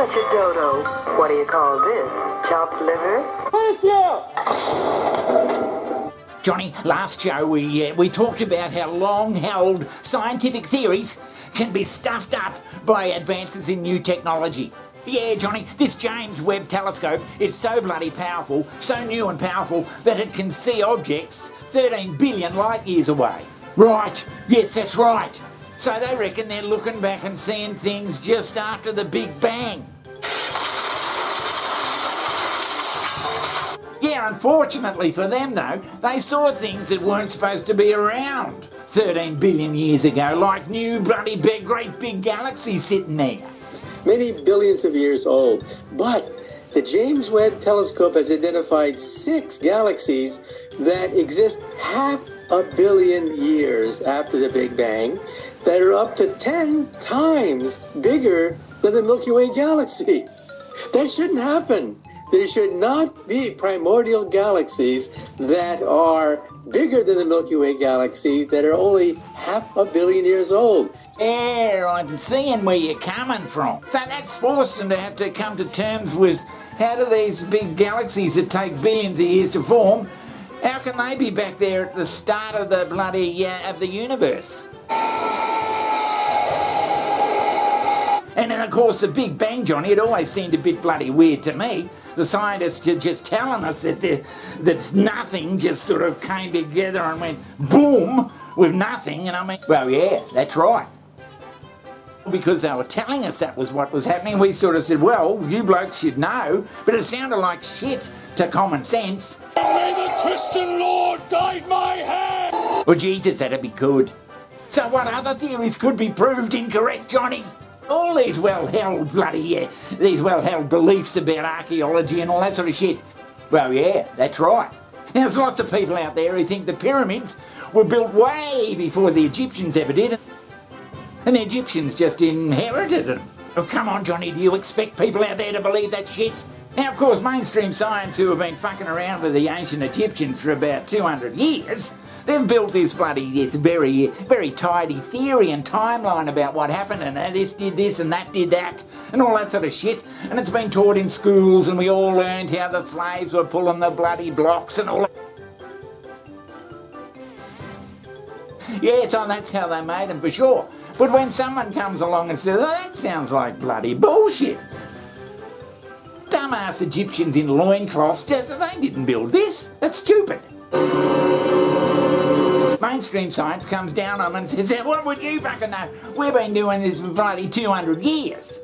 such a dodo. What do you call this? Chopped liver? Johnny, last show we talked about how long-held scientific theories can be stuffed up by advances in new technology. Yeah, Johnny, this James Webb telescope is so bloody powerful, so new and powerful, that it can see objects 13 billion light years away. Right, yes, that's right. So they reckon they're looking back and seeing things just after the Big Bang. Yeah, unfortunately for them though, they saw things that weren't supposed to be around 13 billion years ago, like new bloody big, great big galaxies sitting there. Many billions of years old. But the James Webb Telescope has identified 6 galaxies that exist 500 million years after the Big Bang that are up to 10 times bigger than the Milky Way galaxy. That shouldn't happen. There should not be primordial galaxies that are bigger than the Milky Way galaxy that are only 500 million years old. Yeah, I'm seeing where you're coming from. So that's forced them to have to come to terms with how do these big galaxies that take billions of years to form, how can they be back there at the start of the bloody, of the universe? And then, of course, the Big Bang, Johnny, it always seemed a bit bloody weird to me. The scientists are just telling us that nothing just sort of came together and went boom with nothing. And I mean, well, yeah, that's right. Because they were telling us that was what was happening, we sort of said, well, you blokes should know. But it sounded like shit to common sense. May the Christian Lord guide my hand! Well, Jesus, that'd be good. So what other theories could be proved incorrect, Johnny? All these well-held these well-held beliefs about archaeology and all that sort of shit. Well, yeah, that's right. Now, there's lots of people out there who think the pyramids were built way before the Egyptians ever did, and the Egyptians just inherited them. Oh, come on, Johnny, do you expect people out there to believe that shit? Now, of course, mainstream science, who have been fucking around with the ancient Egyptians for about 200 years, they've built this very, very tidy theory and timeline about what happened, and this did this and that did that, and all that sort of shit. And it's been taught in schools, and we all learned how the slaves were pulling the bloody blocks and all that. Yeah, so that's how they made them for sure. But when someone comes along and says, oh, that sounds like bloody bullshit. Dumbass Egyptians in loincloths, they didn't build this. That's stupid. Mainstream science comes down on them and says, what would you fucking know? We've been doing this for bloody 200 years.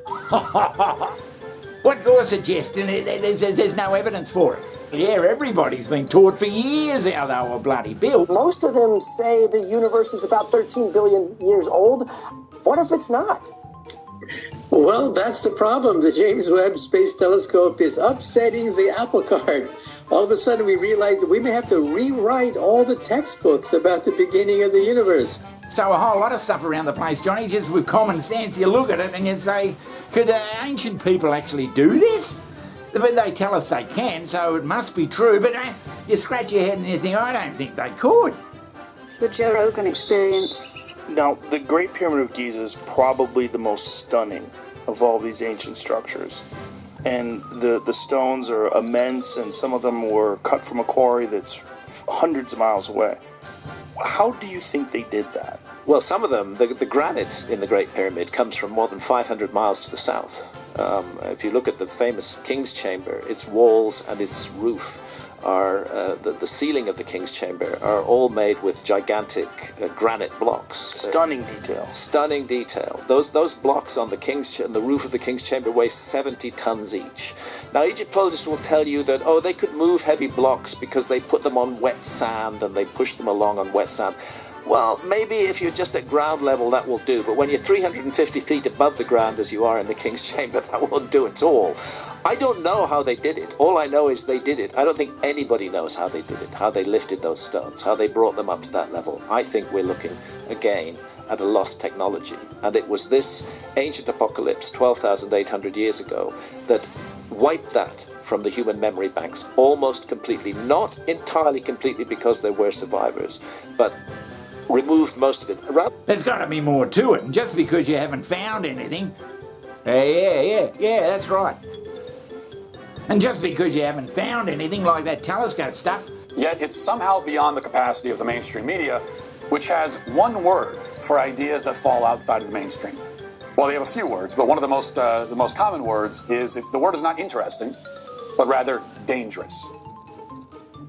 What you're suggesting, there's no evidence for it. Yeah, everybody's been taught for years how they were bloody built. Most of them say the universe is about 13 billion years old. What if it's not? Well, that's the problem. The James Webb Space Telescope is upsetting the apple cart. All of a sudden we realize that we may have to rewrite all the textbooks about the beginning of the universe. So a whole lot of stuff around the place, Johnny, just with common sense, you look at it and you say, could ancient people actually do this? But they tell us they can, so it must be true. But you scratch your head and you think, I don't think they could. The Joe Rogan Experience. Now, the Great Pyramid of Giza is probably the most stunning of all these ancient structures. And the stones are immense, and some of them were cut from a quarry that's hundreds of miles away. How do you think they did that? Well, some of them, the granite in the Great Pyramid comes from more than 500 miles to the south. If you look at the famous King's Chamber, its walls and its roof are, the ceiling of the King's Chamber are all made with gigantic granite blocks. Stunning detail. Stunning detail. Those blocks on the roof of the King's Chamber weigh 70 tons each. Now, Egyptologists will tell you that, they could move heavy blocks because they put them on wet sand and they push them along on wet sand. Well, maybe if you're just at ground level, that will do. But when you're 350 feet above the ground, as you are in the King's Chamber, that won't do at all. I don't know how they did it. All I know is they did it. I don't think anybody knows how they did it, how they lifted those stones, how they brought them up to that level. I think we're looking, again, at a lost technology. And it was this ancient apocalypse 12,800 years ago that wiped that from the human memory banks almost completely. Not entirely completely because there were survivors, but removed most of it. There's got to be more to it, and just because you haven't found anything Yeah, that's right. And just because you haven't found anything like that telescope stuff, Yet it's somehow beyond the capacity of the mainstream media, which has one word for ideas that fall outside of the mainstream. Well, they have a few words, but one of the most common words is the word is not interesting, but rather dangerous.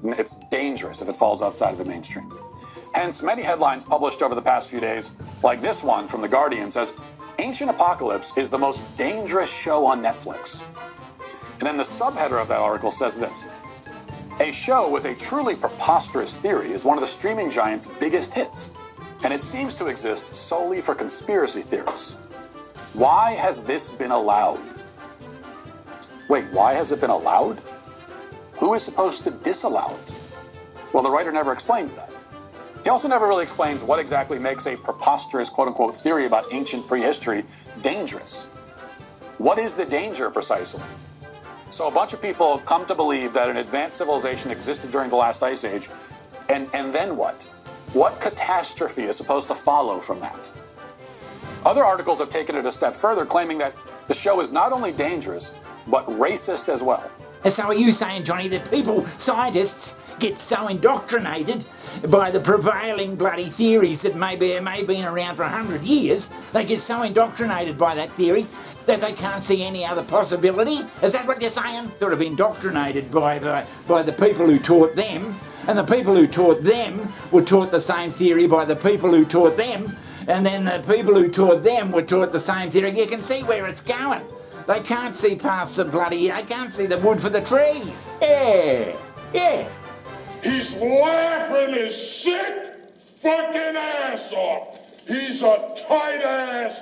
It's dangerous if it falls outside of the mainstream. Hence, many headlines published over the past few days, like this one from The Guardian, says, Ancient Apocalypse is the most dangerous show on Netflix. And then the subheader of that article says this, a show with a truly preposterous theory is one of the streaming giant's biggest hits, and it seems to exist solely for conspiracy theorists. Why has this been allowed? Wait, why has it been allowed? Who is supposed to disallow it? Well, the writer never explains that. He also never really explains what exactly makes a preposterous quote-unquote theory about ancient prehistory dangerous. What is the danger precisely? So a bunch of people come to believe that an advanced civilization existed during the last ice age, and then what? What catastrophe is supposed to follow from that? Other articles have taken it a step further, claiming that the show is not only dangerous, but racist as well. so are you saying, Johnny, that people, scientists, get so indoctrinated by the prevailing bloody theories that may have been around for 100 years, they get so indoctrinated by that theory that they can't see any other possibility? Is that what you're saying? Sort of indoctrinated by the people who taught them, and the people who taught them were taught the same theory by the people who taught them, and then the people who taught them were taught the same theory. You can see where it's going. They can't see past the they can't see the wood for the trees. Yeah. He's laughing his sick fucking ass off. He's a tight ass